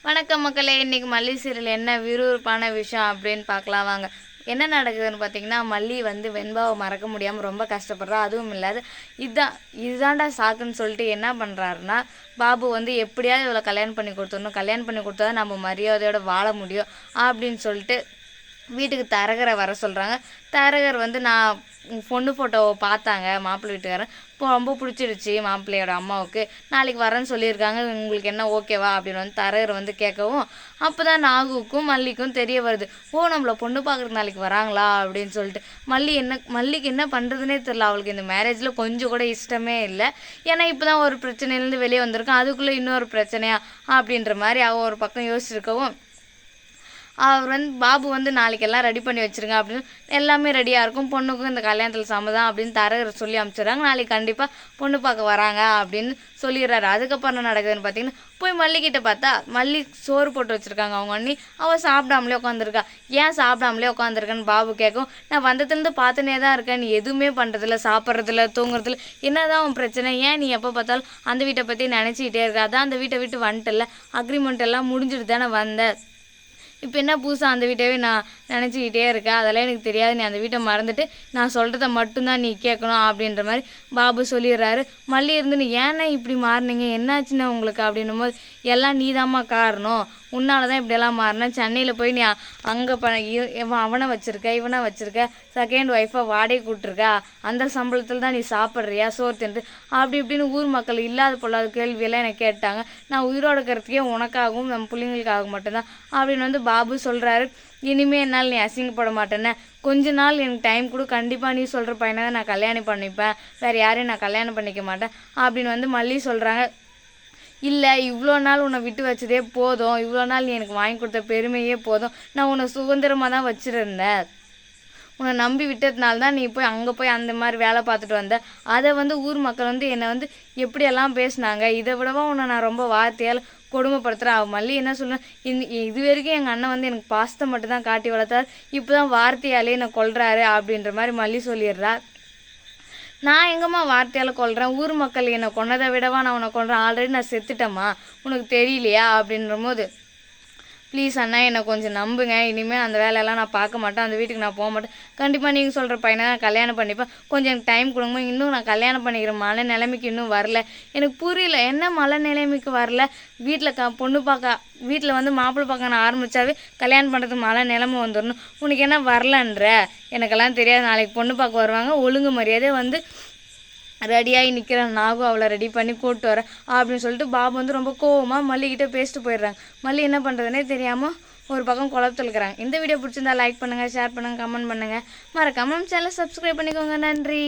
வணக்கம் மக்களே. இன்னைக்கு மல்லி சீரியல் என்ன விறுவிறுப்பான விஷயம் அப்படின்னு பார்க்கலாம் வாங்க. என்ன நடக்குதுன்னு பார்த்தீங்கன்னா, மல்லி வந்து வெண்பாவை மறக்க முடியாமல் ரொம்ப கஷ்டப்படுறா. அதுவும் இல்லாத இதுதான்டா சாக்குன்னு சொல்லிட்டு என்ன பண்ணுறாருன்னா, பாபு வந்து எப்படியாவது இவளை கல்யாணம் பண்ணி கொடுத்துடணும், கல்யாணம் பண்ணி கொடுத்தா தான் நம்ம மரியாதையோடு வாழ முடியும் அப்படின்னு சொல்லிட்டு வீட்டுக்கு தரகரை வர சொல்கிறாங்க. தரகர் வந்து நான் பொண்ணு ஃபோட்டோவை பார்த்தாங்க மாப்பிள்ளை வீட்டுக்காரன், இப்போ ரொம்ப பிடிச்சிருச்சு மாப்பிள்ளையோட அம்மாவுக்கு, நாளைக்கு வரேன்னு சொல்லியிருக்காங்க, உங்களுக்கு என்ன ஓகேவா அப்படின்னு வந்து தரகர் வந்து கேட்கவும், அப்போ தான் நாகுவுக்கும் மல்லிக்கும் தெரிய வருது. ஓ, நம்மளை பொண்ணு பார்க்குறதுக்கு நாளைக்கு வராங்களா அப்படின்னு சொல்லிட்டு மல்லிக்கு என்ன பண்ணுறதுனே தெரில. அவளுக்கு இந்த மேரேஜில் கொஞ்சம் கூட இஷ்டமே இல்லை. ஏன்னா இப்போ தான் ஒரு பிரச்சனையிலேருந்து வெளியே வந்திருக்கான், அதுக்குள்ளே இன்னொரு பிரச்சனையா அப்படின்ற மாதிரி அவள் ஒரு பக்கம் யோசிச்சிருக்கவும், அவர் வந்து பாபு வந்து நாளைக்கு எல்லாம் ரெடி பண்ணி வச்சுருங்க அப்படின்னு எல்லாமே ரெடியாக இருக்கும், பொண்ணுக்கும் இந்த கல்யாணத்தில் சம்மதம் அப்படின்னு தரகர் சொல்லி அனுப்பிச்சிடுறாங்க. நாளைக்கு கண்டிப்பாக பொண்ணு பார்க்க வராங்க அப்படின்னு சொல்லிடுறாரு. அதுக்கப்புறம் என்ன நடக்குதுன்னு பார்த்தீங்கன்னா, போய் மல்லிக்கிட்ட பார்த்தா மல்லி சோறு போட்டு வச்சுருக்காங்க அவங்க அண்ணி. அவள் சாப்பிடாமலே உட்காந்துருக்கா. ஏன் சாப்பிடாமலே உட்காந்துருக்கேன்னு பாபு கேட்கும். நான் வந்ததுலேருந்து பார்த்துனே தான் இருக்கேன், நீ எதுவுமே பண்ணுறதில்ல, சாப்பிட்றதில்ல, தூங்குறதில்ல, என்ன தான் உன் பிரச்சனை, ஏன் நீ எப்போ பார்த்தாலும் அந்த வீட்டை பற்றி நினச்சிக்கிட்டே இருக்கா, அதான் அந்த வீட்டை விட்டு வந்துட்டல, அக்ரிமெண்ட் எல்லாம் முடிஞ்சுட்டு தானே வந்த, இப்போ என்ன புதுசாக அந்த வீட்டவே நான் நினச்சிக்கிட்டே இருக்கேன், அதெல்லாம் எனக்கு தெரியாது, நீ அந்த வீட்டை மறந்துட்டு நான் சொல்கிறத மட்டும்தான் நீ கேட்கணும் அப்படின்ற மாதிரி பாபு சொல்லிடுறாரு. மல்லி இருந்து, நீ ஏன்னா இப்படி மாறினீங்க, என்னாச்சுன்னா உங்களுக்கு அப்படின்னும் போது, எல்லாம் நீதாம்மா காரணம், உன்னால தான் இப்படியெல்லாம் மாறினேன், சென்னையில் போய் நீ அங்கே அவனை வச்சுருக்க, இவனை வச்சுருக்க, செகண்ட் ஒய்ஃபை வாடகை கூப்பிட்ருக்கா, அந்த சம்பளத்தில் தான் நீ சாப்பிட்றியா, சோறு தின்று அப்படி இப்படின்னு ஊர் மக்கள் இல்லாத பொல்லாத கேள்வியெல்லாம் எனக்கு கேட்டாங்க. நான் உயிரோடு இருக்கிறதுக்கே உனக்காகவும் நம்ம பிள்ளைங்களுக்காக மட்டும்தான் அப்படின்னு வந்து பாபு சொல்கிறாரு. இனிமேல் என்னால் நீ அசிங்கப்பட மாட்டேன்னு, கொஞ்ச நாள் எனக்கு டைம் கொடு, கண்டிப்பாக நீ சொல்கிற பையனை தான் நான் கல்யாணம் பண்ணிப்பேன், வேறு யாரையும் நான் கல்யாணம் பண்ணிக்க மாட்டேன் அப்படின்னு வந்து மல்லி சொல்கிறாங்க. இல்லை, இவ்வளோ நாள் உன்னை விட்டு வச்சதே போதும், இவ்வளோ நாள் நீ எனக்கு வாங்கி கொடுத்த பெருமையே போதும், நான் உன்னை சுதந்திரமாக தான் வச்சுருந்தேன், உன்னை நம்பி விட்டதுனால தான் நீ போய் அங்கே போய் அந்த மாதிரி வேலை பார்த்துட்டு வந்த, அதை வந்து ஊர் மக்கள் வந்து என்னை வந்து எப்படியெல்லாம் பேசினாங்க, இதை விடவா உன்னை நான் ரொம்ப வார்த்தையால் கொடுமைப்படுத்துகிறேன். அவள் மல்லி என்ன சொல்ல, இது வரைக்கும் எங்கள் அண்ணன் வந்து எனக்கு பாசத்தை மட்டும் தான் காட்டி வளர்த்தார், இப்போ தான் வார்த்தையாலே என்னை கொல்றாரு அப்படின்ற மாதிரி மல்லி சொல்லிடுறா. நான் எங்கம்மா வார்த்தையால் கொல்றேன், ஊர் மக்கள் என்னை கொன்னதை விடவா நான் உன்னை கொல்றேன், ஆல்ரெடி நான் செத்துட்டேம்மா, உனக்கு தெரியலையா அப்படின்ற போது, ப்ளீஸ் அண்ணா என்னை கொஞ்சம் நம்புங்க, இனிமேல் அந்த வேலையெல்லாம் நான் பார்க்க மாட்டேன், அந்த வீட்டுக்கு நான் போக மாட்டேன், கண்டிப்பாக நீங்கள் சொல்கிற பையனை நான் கல்யாணம் பண்ணிப்பேன், கொஞ்சம் எனக்கு டைம் கொடுங்க, இன்னும் நான் கல்யாணம் பண்ணிக்கிற மன நிலைமைக்கு இன்னும் வரல, எனக்கு புரியல என்ன மன நிலைமைக்கு வரல, வீட்டில் பொண்ணு பார்க்க வீட்டில் வந்து மாப்பிள்ளை பார்க்க நான் ஆரம்பித்தாவே கல்யாணம் பண்ணுறதுக்கு மன நிலைமை வந்துடணும், உனக்கு என்ன வரலன்ற, எனக்கெல்லாம் தெரியாது, நாளைக்கு பொண்ணு பார்க்க வருவாங்க, ஒழுங்கு மரியாதை வந்து ரெடியாகி நிற்கிறேன், நாகும் அவளை ரெடி பண்ணி கூப்பிட்டு வரேன் அப்படின்னு சொல்லிட்டு பாபு வந்து ரொம்ப கோவமாக மல்லிக்கிட்ட பேசிட்டு போயிடுறாங்க. மல்லி என்ன பண்ணுறதுனே தெரியாமல் ஒரு பக்கம் குழப்பத்தில் இருக்கிறாங்க. இந்த வீடியோ பிடிச்சிருந்தா லைக் பண்ணுங்கள், ஷேர் பண்ணுங்கள், கமெண்ட் பண்ணுங்கள், மறக்காம நம்ம சேனலை சப்ஸ்கிரைப் பண்ணிக்கோங்க. நன்றி.